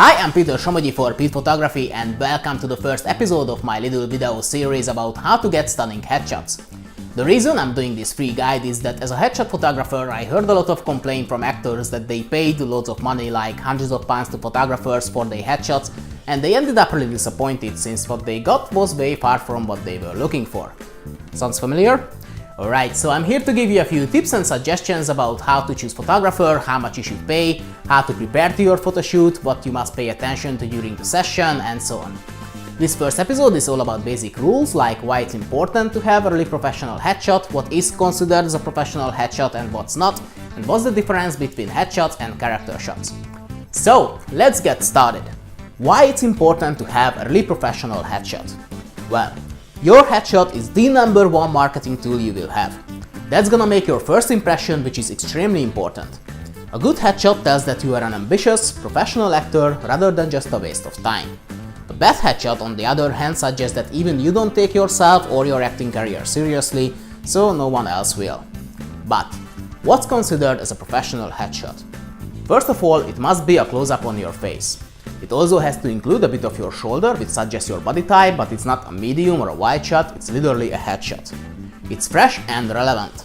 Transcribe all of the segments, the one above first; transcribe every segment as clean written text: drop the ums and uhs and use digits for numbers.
Hi, I'm Peter Somogyi for Pete Photography and welcome to the first episode of my little video series about how to get stunning headshots. The reason I'm doing this free guide is that as a headshot photographer, I heard a lot of complaint from actors that they paid loads of money, like hundreds of pounds to photographers for their headshots, and they ended up really disappointed since what they got was way far from what they were looking for. Sounds familiar? Alright, so I'm here to give you a few tips and suggestions about how to choose photographer, how much you should pay, how to prepare to your photo shoot, what you must pay attention to during the session, and so on. This first episode is all about basic rules, like why it's important to have a really professional headshot, what is considered as a professional headshot and what's not, and what's the difference between headshots and character shots. So, let's get started. Why it's important to have a really professional headshot? Well, your headshot is the number one marketing tool you will have. That's gonna make your first impression, which is extremely important. A good headshot tells that you are an ambitious, professional actor rather than just a waste of time. A bad headshot, on the other hand, suggests that even you don't take yourself or your acting career seriously, so no one else will. But what's considered as a professional headshot? First of all, it must be a close-up on your face. It also has to include a bit of your shoulder, which suggests your body type, but it's not a medium or a wide shot, it's literally a headshot. It's fresh and relevant.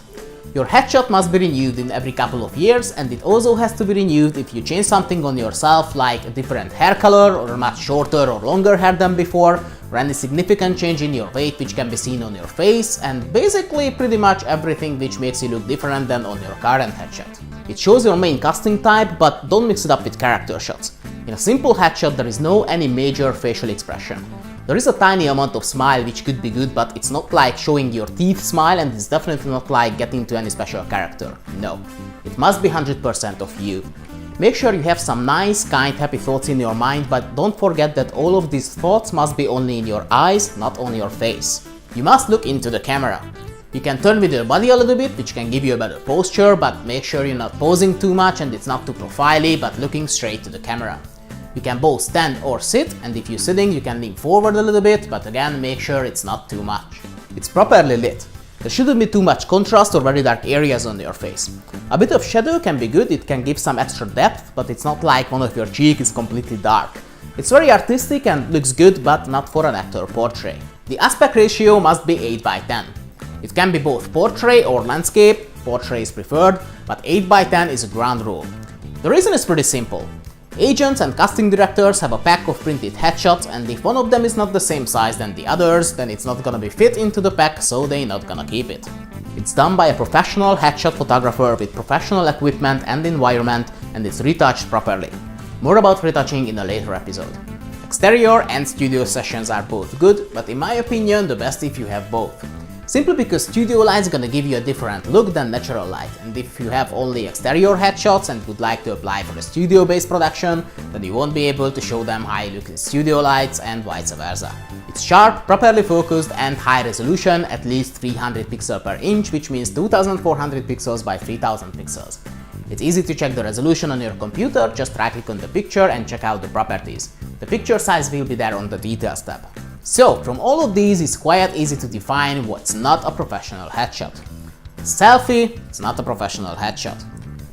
Your headshot must be renewed in every couple of years, and it also has to be renewed if you change something on yourself, like a different hair color or much shorter or longer hair than before, or any significant change in your weight which can be seen on your face, and basically pretty much everything which makes you look different than on your current headshot. It shows your main casting type, but don't mix it up with character shots. In a simple headshot there is no any major facial expression. There is a tiny amount of smile which could be good, but it's not like showing your teeth smile, and it's definitely not like getting to any special character. No. It must be 100% of you. Make sure you have some nice, kind, happy thoughts in your mind, but don't forget that all of these thoughts must be only in your eyes, not on your face. You must look into the camera. You can turn with your body a little bit, which can give you a better posture, but make sure you're not posing too much and it's not too profile-y, but looking straight to the camera. You can both stand or sit, and if you're sitting you can lean forward a little bit, but again make sure it's not too much. It's properly lit. There shouldn't be too much contrast or very dark areas on your face. A bit of shadow can be good, it can give some extra depth, but it's not like one of your cheeks is completely dark. It's very artistic and looks good, but not for an actor portrait. The aspect ratio must be 8:10. It can be both portrait or landscape, portrait is preferred, but 8:10 is a ground rule. The reason is pretty simple. Agents and casting directors have a pack of printed headshots, and if one of them is not the same size than the others, then it's not gonna be fit into the pack, so they're not gonna keep it. It's done by a professional headshot photographer with professional equipment and environment, and it's retouched properly. More about retouching in a later episode. Exterior and studio sessions are both good, but in my opinion the best if you have both. Simply because studio light is gonna give you a different look than natural light, and if you have only exterior headshots and would like to apply for a studio-based production, then you won't be able to show them how you look in studio lights and vice versa. It's sharp, properly focused and high resolution, at least 300 pixels per inch, which means 2400 pixels by 3000 pixels. It's easy to check the resolution on your computer, just right-click on the picture and check out the properties. The picture size will be there on the Details tab. So, from all of these, it's quite easy to define what's not a professional headshot. Selfie, it's not a professional headshot.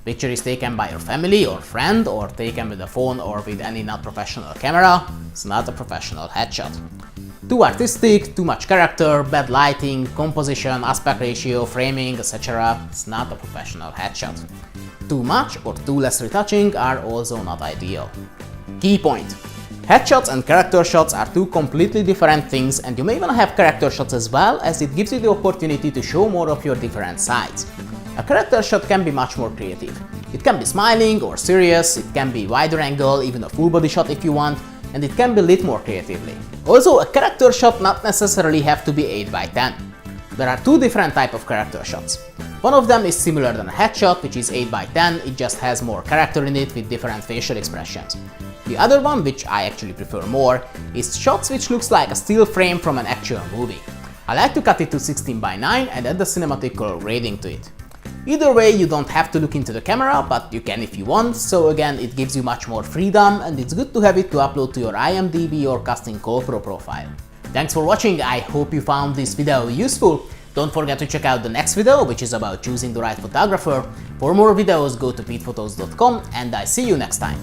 Picture is taken by your family or friend, or taken with a phone or with any not professional camera, it's not a professional headshot. Too artistic, too much character, bad lighting, composition, aspect ratio, framing, etc. It's not a professional headshot. Too much or too less retouching are also not ideal. Key point. Headshots and character shots are two completely different things, and you may want to have character shots as well, as it gives you the opportunity to show more of your different sides. A character shot can be much more creative. It can be smiling or serious, it can be wider angle, even a full body shot if you want, and it can be lit more creatively. Also, a character shot not necessarily have to be 8:10. There are two different types of character shots. One of them is similar than a headshot, which is 8:10, it just has more character in it with different facial expressions. The other one, which I actually prefer more, is shots which looks like a still frame from an actual movie. I like to cut it to 16:9 and add the cinematic color grading to it. Either way, you don't have to look into the camera, but you can if you want, so again it gives you much more freedom, and it's good to have it to upload to your IMDb or casting call pro profile. Thanks for watching, I hope you found this video useful. Don't forget to check out the next video, which is about choosing the right photographer. For more videos, go to petephotos.com, and I see you next time.